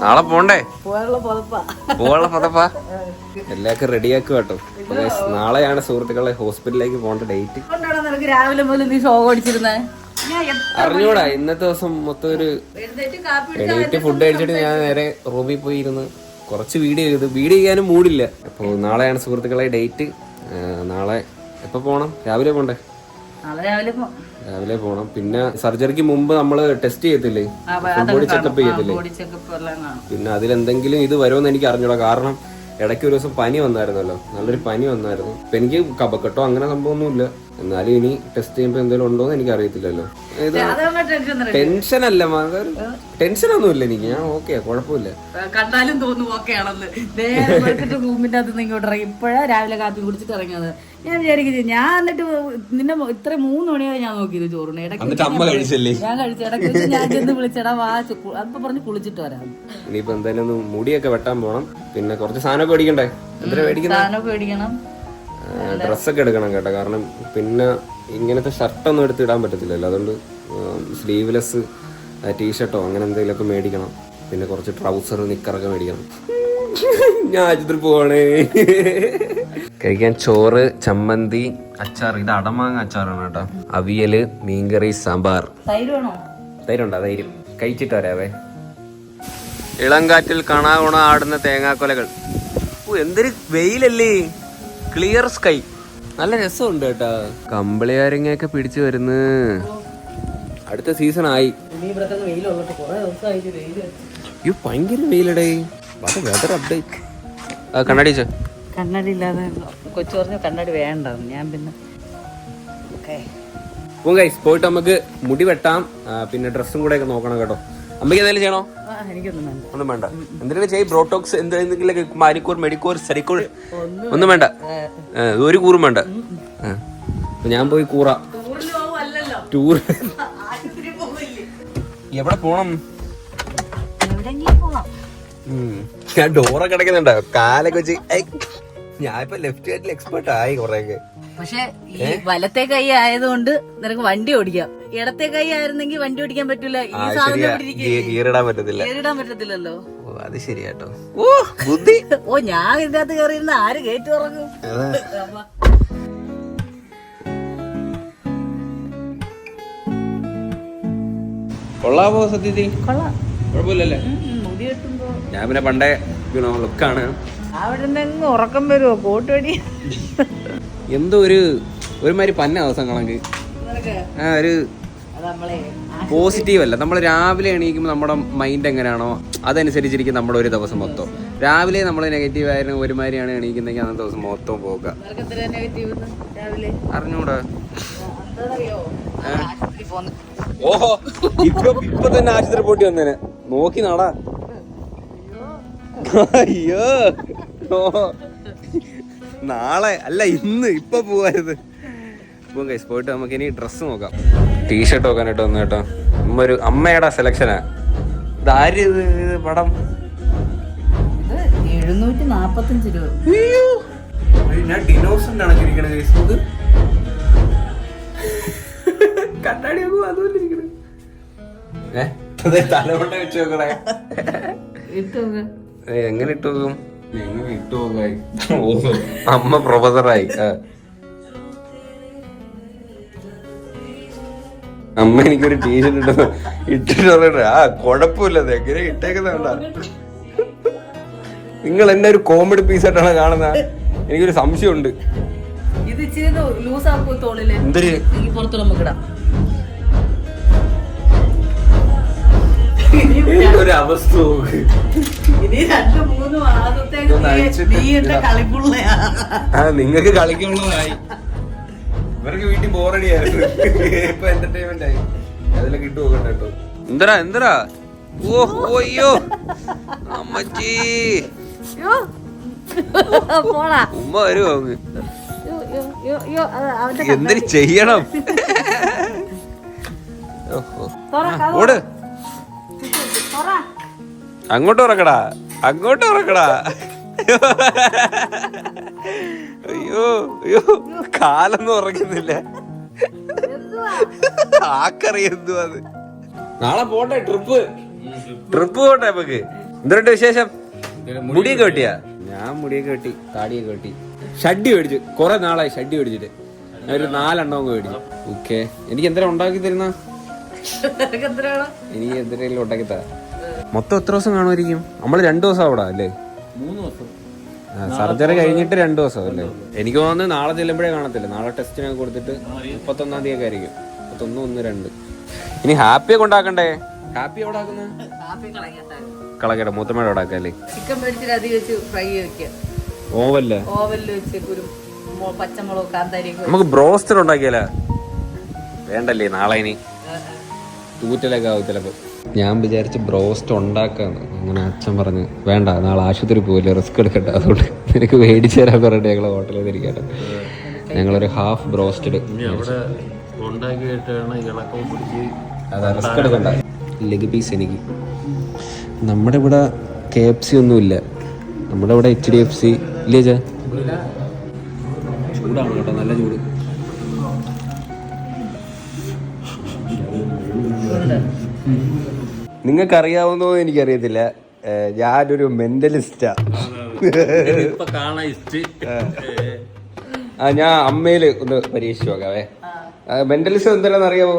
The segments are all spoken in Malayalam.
നാളെ പോണ്ടേ? പോവാനുള്ള പതപ്പാ. എല്ലാവർക്കും റെഡിയാക്കുക കേട്ടോ. നാളെയാണ് സുഹൃത്തുക്കളെ ഹോസ്പിറ്റലിലേക്ക് പോകേണ്ട ഡേറ്റ്. രാവിലെ മുതൽ നീ ഷോ ഓടിച്ചിരുന്നേ അറിഞ്ഞൂടാ. ഇന്നത്തെ ദിവസം മൊത്തം ഒരു എണീറ്റ് ഫുഡ് കഴിച്ചിട്ട് ഞാൻ നേരെ റൂമിൽ പോയി ഇരുന്ന് കുറച്ച് വീഡിയോ ചെയ്യാനും മൂടില്ല. അപ്പോൾ നാളെയാണ് സുഹൃത്തുക്കളെ ഡേറ്റ്. നാളെ എപ്പോൾ പോകണം? രാവിലെ പോണ്ടേ? രാവിലെ പോണം. പിന്നെ സർജറിക്ക് മുമ്പ് നമ്മള് ടെസ്റ്റ് ചെയ്യത്തില്ലേ, ബോഡി ചെക്കപ്പ് ചെയ്യത്തില്ലേ? പിന്നെ അതിലെന്തെങ്കിലും ഇത് വരുമെന്ന് എനിക്ക് അറിഞ്ഞൂടാ. കാരണം ഇടയ്ക്ക് ഒരു ദിവസം പനി വന്നായിരുന്നല്ലോ, നല്ലൊരു പനി വന്നായിരുന്നു. ഇപ്പൊ എനിക്ക് കഫക്കെട്ടോ അങ്ങനെ സംഭവമൊന്നുമില്ല. എന്നാലും ഇനി ടെസ്റ്റ് ചെയ്യുമ്പോ എന്തെങ്കിലും ഉണ്ടോന്ന് എനിക്ക് അറിയത്തില്ലല്ലോ. ടെൻഷനല്ല, ടെൻഷനൊന്നുമില്ല എനിക്ക്. ഞാൻ ഓക്കെ, കുഴപ്പമില്ല. കണ്ടാലും തോന്നുന്നു ഓക്കെ ആണെന്ന്. റൂമിന്റെ അകത്ത് ഇങ്ങോട്ട് ഇറങ്ങി ഇപ്പോഴാ രാവിലെ കാപ്പി കുടിച്ചിട്ട് ഇറങ്ങിയത്. ഞാൻ വിചാരിക്കുന്നത് ഞാൻ എന്നിട്ട് നിന്നെ ഇത്ര 3 മണിയായി ഞാൻ നോക്കിയത് ചോറിന്. ഇടയ്ക്ക് ഞാൻ കഴിച്ചു. ഇടയ്ക്ക് ഞാൻ ചെന്ന് വിളിച്ചടാ വാ അപ്പൊ പറഞ്ഞ് കുളിച്ചിട്ട് വരാം. ഇനിയിപ്പോ എന്തായാലും മുടിയൊക്കെ വെട്ടാൻ പോണം. പിന്നെ കുറച്ച് സാധനമൊക്കെ മേടിക്കണ്ടേ? സാധനമൊക്കെ മേടിക്കണം, ഡ്രസ്സൊക്കെ എടുക്കണം കേട്ടോ. കാരണം പിന്നെ ഇങ്ങനത്തെ ഷർട്ടൊന്നും എടുത്ത് ഇടാൻ പറ്റത്തില്ലല്ലോ. അതുകൊണ്ട് സ്ലീവ്ലെസ് ടീഷർട്ടോ അങ്ങനെ എന്തെങ്കിലുമൊക്കെ മേടിക്കണം. പിന്നെ കുറച്ച് ട്രൗസർ നിക്കറൊക്കെ മേടിക്കണം. ഞാൻ ആശുപത്രി പോവാണേ. കഴിക്കാൻ ചോറ്, ചമ്മന്തി, അച്ചാർ. ഇത് അടമാങ്ങ അച്ചാറാണ് കേട്ടോ. അവിയല്, മീൻകറി, സാമ്പാർ. തൈരുണ്ടോ? തൈര് കഴിച്ചിട്ട് വരാവേ. ഇളം കാറ്റിൽ കണാകുണ ആടുന്ന തേങ്ങാക്കൊലകൾ. എന്തൊരു വെയിലല്ലേ, ക്ലിയർ സ്കൈ, നല്ല രസമുണ്ട് കേട്ടാ. കമ്പിളിയാരങ്ങയൊക്കെ പിടിച്ചു വരുന്നു. അടുത്ത സീസൺ ആയി. ഭയങ്കര വെയിലടേ. Weather update. കണ്ണാടി കണ്ണാടി ഇല്ലാതെ കൊച്ചു പറഞ്ഞു കണ്ണാടി വേണ്ട. ഞാൻ പിന്നെ പോയിട്ട് നമുക്ക് മുടി വെട്ടാം. പിന്നെ ഡ്രസ്സും കൂടെ ഒക്കെ നോക്കണം കേട്ടോ. അമ്മയ്ക്ക് എന്തെങ്കിലും ചെയ്യണോ? ഒന്നും വേണ്ട. എന്തെങ്കിലും ചെയ്യ്. ബ്രോട്ടോക്സ് എന്തെങ്കിലും, മാനിക്കൂർ, മെഡിക്കൂർ, സെറിക്കൂർ ഒന്നും വേണ്ട. ഒരു കൂറും വേണ്ട. ഞാൻ പോയി കൂറ. ടൂർ എവിടെ പോണം? ഞാൻ ഡോറൊക്കെ അടയ്ക്കുന്നുണ്ടോ? കാലൊക്കെ വെച്ച് ഞാൻ ഇപ്പൊ ലെഫ്റ്റ് ഹാൻഡിൽ എക്സ്പെർട്ട് ആയി കുറെയൊക്കെ. പക്ഷെ ഈ വലത്തെ കൈ ആയതുകൊണ്ട് നിനക്ക് വണ്ടി ഓടിക്കാം. ഇടത്തെ കൈ ആയിരുന്നെങ്കിൽ വണ്ടി ഓടിക്കാൻ പറ്റൂല. ഗിയറിടാൻ പറ്റത്തില്ലല്ലോ. അത് ശരിയാട്ടോ. ഓ ബുദ്ധി. ഓ ഞാൻ ഇതിന്റെ അകത്ത് കയറിയിരുന്ന ആര് കയറ്റി ഉറങ്ങും? കൊള്ളാവോ സത്യത്തിൽ? കൊള്ളാം, കുഴപ്പമില്ലല്ലേ? മുടി കെട്ടുമ്പോ ഞാൻ പിന്നെ പണ്ടേ ലുക്കാണ്. അവിടെ നിന്ന് ഉറക്കം വരുമോ? കോട്ടുപടി എന്തോ ഒരുമാതിരി പന്ന ദിവസം കണക്ക്. ഒരു പോസിറ്റീവ് അല്ല. നമ്മൾ രാവിലെ എണീക്കുമ്പോൾ നമ്മുടെ മൈൻഡ് എങ്ങനെയാണോ അതനുസരിച്ചിരിക്കും നമ്മുടെ ഒരു ദിവസം മൊത്തം. രാവിലെ നമ്മൾ നെഗറ്റീവ് ആയിരുന്നു ഒരുമാതിരിയാണ് എണീക്കുന്നെങ്കിൽ അന്നത്തെ ദിവസം മൊത്തം പോകാം. അറിഞ്ഞൂടാ. ഓഹോ, ഇപ്പൊ തന്നെ ആശുപത്രി പോയിട്ട് വന്നേനെ. നോക്കി നാടാ. അയ്യോ, നാളെ അല്ല ഇന്ന് ഇപ്പൊ പോവായത്. പോയിട്ട് നമുക്ക് ഇനി ഡ്രസ്സ് നോക്കാം. ടീഷർട്ട് നോക്കാനായിട്ട് വന്നു കേട്ടോ. അമ്മയുടെ സെലക്ഷനാ. ഇതാര് ഇത് പടം? 745 രൂപ. ഞാൻ ഡിനോസറിന്റെ അണക്കിരിക്കണ ഫേസ്ബുക്ക്. കണ്ണാടി നോക്കും അതുപോലെ ഇരിക്കണേ. തലമുണ്ട വെച്ച് നോക്കണേ. എങ്ങനെ ഇട്ട് നോക്കും? എങ്ങനെ ഇട്ട് നോക്കായി? അമ്മ പ്രൊഫസറായി. അമ്മ എനിക്കൊരു ടീഷർട്ട് ഇട്ടിട്ട് പറയണ കുഴപ്പമില്ല. എങ്ങനെ ഇട്ടേക്കുന്ന നിങ്ങൾ എന്നെ ഒരു കോമഡി പീസായിട്ടാണ് കാണുന്നത്. എനിക്കൊരു സംശയമുണ്ട്. എന്തൊരു ഒരു അവസ്ഥ. നിങ്ങൾക്ക് കളിക്കുള്ളതായി, ഇവർക്ക് വീട്ടിൽ ബോറടി ആയിരുന്നു. ഇപ്പൊ എന്റർടൈൻമെന്റ് ആയി. അതിലൊക്കെ ഇട്ട് നോക്കണ്ട കേട്ടോ. എന്തരാ ഓയ്യോ അമ്മച്ചി ഉമ്മ വരുമോ? എന്തിനു ചെയ്യണം? ഓട്, അങ്ങോട്ട് ഉറക്കടാ. അയ്യോ അയ്യോ, കാലൊന്നും ഉറക്കുന്നില്ല. ആക്കറിയ എന്തുവാ അത്. നാളെ പോട്ടെ, ട്രിപ്പ് പോട്ടെ നമുക്ക്. എന്തുണ്ട് വിശേഷം? മുടിയൊക്കെ വെട്ടിയാ? ഞാൻ മുടിയൊക്കെ വെട്ടി, താടിയൊക്കെ വെട്ടി, ഷഡ്ഡി മേടിച്ചു. കുറെ നാളായി ഷഡ്ഡി മേടിച്ചിട്ട്. ഞാൻ ഒരു 4 എണ്ണം മേടിച്ചു. ഓക്കെ, എനിക്ക് എന്തെങ്കിലും ഉണ്ടാക്കി തരുന്ന? എനിക്ക് എന്തെങ്കിലും ഉണ്ടാക്കി തരാം. മൊത്തം എത്ര ദിവസം കാണുമായിരിക്കും? നമ്മള് 2 ദിവസം അവിടെ അല്ലേ? 3 ദിവസം. സർജറി കഴിഞ്ഞിട്ട് 2 ദിവസം അല്ലേ? എനിക്ക് തോന്നുന്നു നാളെ ചെല്ലുമ്പോഴേ കാണത്തില്ല. നാളെ ടെസ്റ്റിനൊക്കെ കൊടുത്തിട്ട് 31-ാം തീയതി ഒക്കെ ആയിരിക്കും. 31, 1, 2. ഇനി ഹാപ്പിയൊക്കെ ഉണ്ടാക്കണ്ടേ? ഹാപ്പി എവിടെ ആക്കുന്നത്? കളക്കട്ടെ, മൂത്തമ്മയുടെ അവിടെ ആക്കല്ലേ? ചിക്കൻ മേടിച്ചിട്ട് അധികം വെച്ച് ഫ്രൈ വെക്കുക. ഓവല്ലേ? ഓവനിൽ വെച്ച് പച്ചമുളക് കാന്താരി. നമുക്ക് ബ്രോസ്റ്റർ ഉണ്ടാക്കിയാലോ? വേണ്ടല്ലേ, നാളെ ഇനി തൂറ്റലൊക്കെ ആവും ചിലപ്പോ. ഞാൻ വിചാരിച്ച് ബ്രോസ്റ്റ് ഉണ്ടാക്കാന്ന്. അങ്ങനെ അച്ഛൻ പറഞ്ഞു വേണ്ട, നാളെ ആശുപത്രി പോവില്ല, റിസ്ക് എടുക്കട്ടെ, അതുകൊണ്ട് നിനക്ക് മേടിച്ചു തരാൻ പറഞ്ഞിട്ട് ഞങ്ങൾ ഹോട്ടലിൽ ഇരിക്കട്ടെ. ഞങ്ങളൊരു ഹാഫ് ബ്രോസ്റ്റഡ് അതാ, റിസ്ക് എടുക്കണ്ട. ലെഗ് പീസ് എനിക്ക്. നമ്മുടെ ഇവിടെ KFC ഒന്നുമില്ല. നമ്മുടെ ഇവിടെ HDFC ഇല്ലേ ചാ? ചൂടാണ് കേട്ടോ, നല്ല ചൂട്. നിങ്ങൾക്കറിയാവുന്നോ എനിക്കറിയത്തില്ല, ഞാനൊരു മെന്റലിസ്റ്റാ. ഞാൻ അമ്മയില് ഒന്ന് പരീക്ഷിച്ചു നോക്കാവേ. മെന്റലിസം എന്താണെന്ന് അറിയാമോ?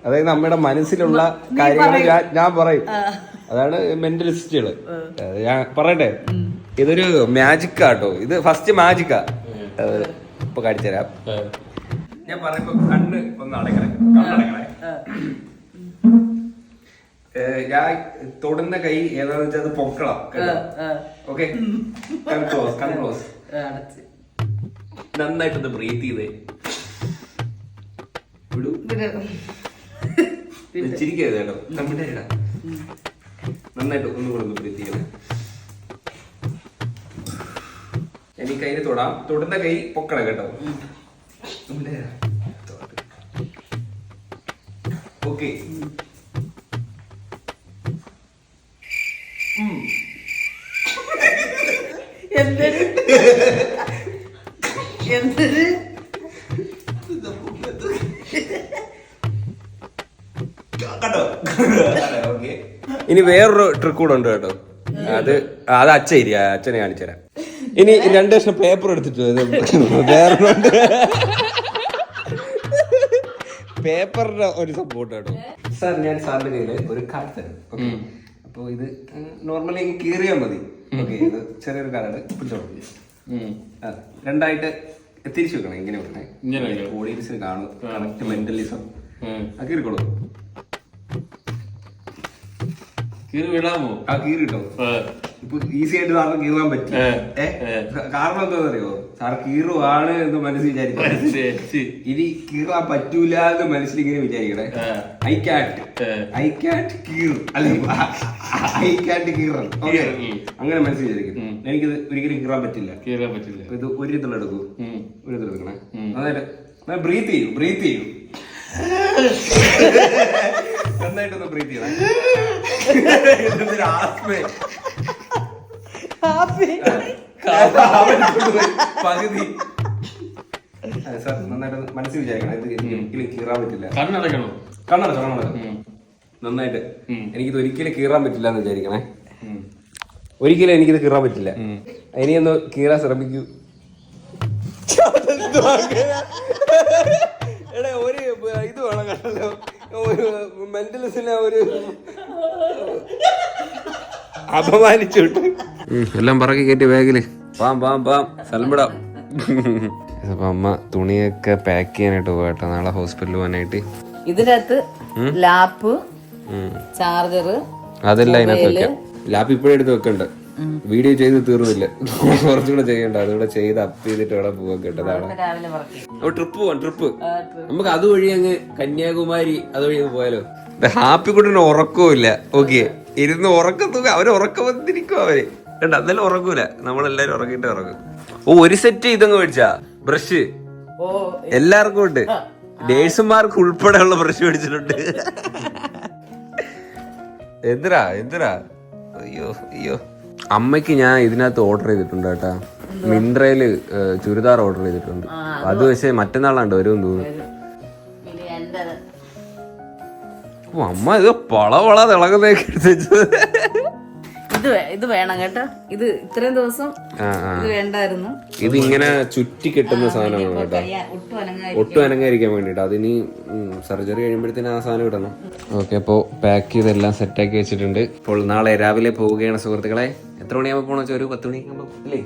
അതായത് നമ്മുടെ മനസ്സിലുള്ള കാര്യങ്ങൾ ഞാൻ പറയും. അതാണ് മെന്റലിസ്റ്റുകള്. ഞാൻ പറയട്ടെ, ഇതൊരു മാജിക്കാട്ടോ. ഇത് ഫസ്റ്റ് മാജിക്കാ. ഇപ്പൊ കാണിച്ചുതരാം. ഞാൻ പറയുമ്പോ കണ്ണ് ഒന്ന് അടയ്ക്കണേ, കണ്ണടയ്ക്കണേ. ഞാൻ തൊടുന്ന കൈ ഏതാന്ന് വെച്ചാൽ അത് പൊക്കണം. ഓക്കെ, കൺക്ലോസ്. നന്നായിട്ടൊന്ന് ബ്രീത്ത് ചെയ്തേ. വിടൂ, ചിരിക്കരുത് കേട്ടോ. നമ്മുടെ നന്നായിട്ട് ഒന്നുകൂടെ ഒന്ന് ബ്രീത്ത് ചെയ്യണം. ഇനി കൈന് തൊടാം. തൊടുന്ന കൈ പൊക്കണം കേട്ടോ. ഓക്കെ, ഇനി വേറൊരു ട്രിക്ക് കൂടെ ഉണ്ട് കേട്ടോ. അത് അച്ഛനെ കാണിച്ചു തരാം. ഇനി 2 ലക്ഷം പേപ്പർ എടുത്തിട്ട് വേറൊരുണ്ട്. പേപ്പറിന്റെ ഒരു സപ്പോർട്ട് കേട്ടോ. സാർ, ഞാൻ സാറിന്റെ കയ്യില് ഒരു കാർഡ് തരും. ഓക്കെ, അപ്പൊ ഇത് നോർമലി കീറിയാൽ മതി. ഓക്കെ, ഇത് ചെറിയൊരു കാർഡ് പിടിച്ചോളൂ. 2ആയിട്ട് തിരിച്ചു വെക്കണം. ഇങ്ങനെ വെക്കണേ, ഓഡിയൻസിന് കാണും. Correct mentalism. കീറിക്കോളൂ. വിടാമോ? ആ, കീറി കിട്ടോ. ഇപ്പൊ ഈസി ആയിട്ട് സാറിന് കീറാൻ പറ്റും. കാരണം എന്താണെന്നറിയോ? സാർ കീറുവാണ് എന്ന് മനസ്സിൽ വിചാരിക്കും. ഇനി കീറാൻ പറ്റൂല എന്ന് മനസ്സിൽ ഇങ്ങനെ വിചാരിക്കണേ. ഐ ക്യാറ്റ് കീറും, അല്ലെങ്കിൽ ഐ ക്യാറ്റ് കീറൽ. ഓക്കെ, അങ്ങനെ മനസ്സിൽ വിചാരിക്കും. എനിക്കിത് ഒരിക്കലും കീറാൻ പറ്റില്ല. ഇത് ഒരു ഇതിലെടുക്കൂ. ഒരു ഇതിലെടുക്കണേ. നന്നായിട്ട് ബ്രീത്ത് ചെയ്യൂ. നന്നായിട്ടൊന്ന് ബ്രീത്ത് ചെയ്യണം. പകുതി സാർ നന്നായിട്ട് മനസ്സിൽ വിചാരിക്കണം. ഇത് ഒരിക്കലും കീറാൻ പറ്റില്ല. കണ്ണടക്കണം. നന്നായിട്ട് എനിക്കിത് ഒരിക്കലും കീറാൻ പറ്റില്ല എന്ന് വിചാരിക്കണേ. ഒരിക്കലും എനിക്കിത് കീറാൻ പറ്റില്ല. ഇനിയൊന്ന് കീറാൻ ശ്രമിക്കൂ. എടാ, ഒരു ഇത് വേണം കണ്ടല്ലോ, ഒരു മെന്റലിസിനെ ഒരു അപമാനിച്ചിട്ട് എല്ലാം പറക്കി കയറ്റി ബാഗില് പാം സ്ഥലംവിടാം. അപ്പൊ അമ്മ തുണിയൊക്കെ പാക്ക് ചെയ്യാനായിട്ട് പോകട്ടെ, നാളെ ഹോസ്പിറ്റലിൽ പോകാനായിട്ട്. ഇതിനകത്ത് ലാപ്പ്, ചാർജർ, അതെല്ലാം ഇതിനകത്ത് വെക്കാം. ലാപ്പ് ഇപ്പോഴും എടുത്ത് വെക്കണ്ട. വീഡിയോ ചെയ്ത് തീർന്നില്ല, കുറച്ചുകൂടെ ചെയ്യണ്ട. അതുകൂടെ ചെയ്ത് അപ്പ് ചെയ്തിട്ട് ഇവിടെ പോകാൻ കേട്ടതാണ്. ട്രിപ്പ് നമുക്ക് അതുവഴി അങ്ങ് കന്യാകുമാരി അതുവഴി അങ്ങ് പോയാലോ. ഹാപ്പി കുട്ടിന് ഉറക്കവും ഇല്ല. ഓക്കെ, ഇരുന്ന് ഉറക്കത്തുക. അവര് ഉറക്കം വന്നിരിക്കും. അവര് കണ്ട, എന്നാലും ഉറക്കൂല. നമ്മളെല്ലാരും ഉറങ്ങിട്ട് ഉറങ്ങും. ഒരു സെറ്റ് ഇതങ്ങ് മേടിച്ചാ ബ്രഷ് എല്ലാവർക്കും ഉണ്ട്. നേഴ്സുമാർക്ക് ഉൾപ്പെടെ ഉള്ള ബ്രഷ് മേടിച്ചിട്ടുണ്ട്. എന്തിനാ അയ്യോ അമ്മയ്ക്ക് ഞാൻ ഇതിനകത്ത് ഓർഡർ ചെയ്തിട്ടുണ്ട് കേട്ടാ. മിന്ത്രയില് ചുരിദാർ ഓർഡർ ചെയ്തിട്ടുണ്ട്. അത് പക്ഷേ മറ്റന്നാളാണ്ട് വരും തോന്നുന്നു. അമ്മ ഇത് വള തിളങ്ങുന്നതൊക്കെ എടുത്ത് വെച്ചത്. ഇത് വേണം കേട്ടോ. ഇത് ഇത്രയും ദിവസം ഇത് വേണ്ടായിരുന്നു. ഇത് ഇങ്ങനെ ചുറ്റി കെട്ടുന്ന സാധനമാണ് കേട്ടോ, ഒട്ടും അനങ്ങാതിരിക്കാൻ വേണ്ടിട്ട്. അതിനി സർജറി കഴിയുമ്പോഴത്തേന് ആ സാധനം ഇടണം. ഓക്കെ, അപ്പോ പാക്ക് ചെയ്തെല്ലാം സെറ്റാക്കി വെച്ചിട്ടുണ്ട്. ഇപ്പോൾ നാളെ രാവിലെ പോവുകയാണ് സുഹൃത്തുക്കളെ. എത്ര മണിയാകുമ്പോൾ പോകണം വെച്ചാൽ ഒരു 10 മണിയാകുമ്പോൾ അല്ലേ?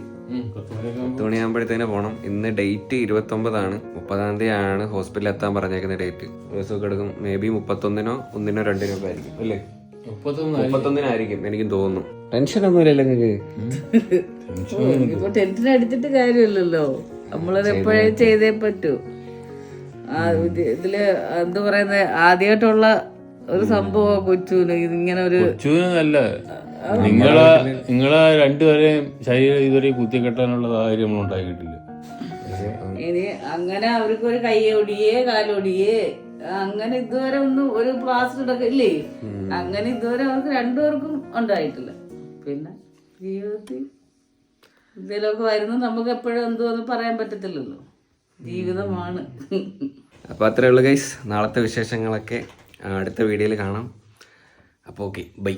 10 മണിയാകുമ്പോഴത്തേന് പോകണം. ഇന്ന് ഡേറ്റ് 29 30-ാം തീയതി ആണ് ഹോസ്പിറ്റലിൽ എത്താൻ പറഞ്ഞേക്കുന്ന ഡേറ്റ്. ദിവസമൊക്കെ എടുക്കും. മേ ബി 31-നോ 1-നോ 2-നോ ഒക്കെ ആയിരിക്കും അല്ലേ? 31-നായിരിക്കും എനിക്കും തോന്നുന്നു. ടെൻഷൻ ഒന്നുമില്ലല്ലോ നിങ്ങൾക്ക്? ഇപ്പൊ ടെൻഷൻ അടിച്ചിട്ട് കാര്യമില്ലല്ലോ, നമ്മളത് എപ്പോഴേ ചെയ്തേ പറ്റൂ. ഇതില് എന്താ പറയുന്നത്, ആദ്യമായിട്ടുള്ള ഒരു സംഭവം കൊച്ചുവിന് ഇങ്ങനെ ഒരു കൊച്ചുവിനല്ല, നിങ്ങളെ രണ്ടുപേരെയും ശരീരം ഇതുവരെ കുത്തിക്കെട്ടാനുള്ള സാഹചര്യം നമ്മൾ ഉണ്ടാക്കിയിട്ടില്ല. ഇനി അങ്ങനെ അവർക്ക് ഒരു കൈയൊടിയേ കാലൊടിയേ അങ്ങനെ ഇതുവരെ ഒന്നും ഒരു പ്ലാസ്റ്റർ ഇടൊക്കെ ഇല്ലേ, അങ്ങനെ ഇതുവരെ അവർക്ക് രണ്ടുപേർക്കും ഉണ്ടായിട്ടില്ല. പിന്നെ ജീവിതത്തിൽ എന്തെങ്കിലുമൊക്കെ വരുന്നത് നമുക്ക് എപ്പോഴും എന്തോന്ന് പറയാൻ പറ്റത്തില്ലല്ലോ, ജീവിതമാണ്. അപ്പോൾ അത്രേ ഉള്ളൂ ഗൈസ്. നാളത്തെ വിശേഷങ്ങളൊക്കെ അടുത്ത വീഡിയോയിൽ കാണാം. അപ്പോൾ ഓക്കെ, ബൈ.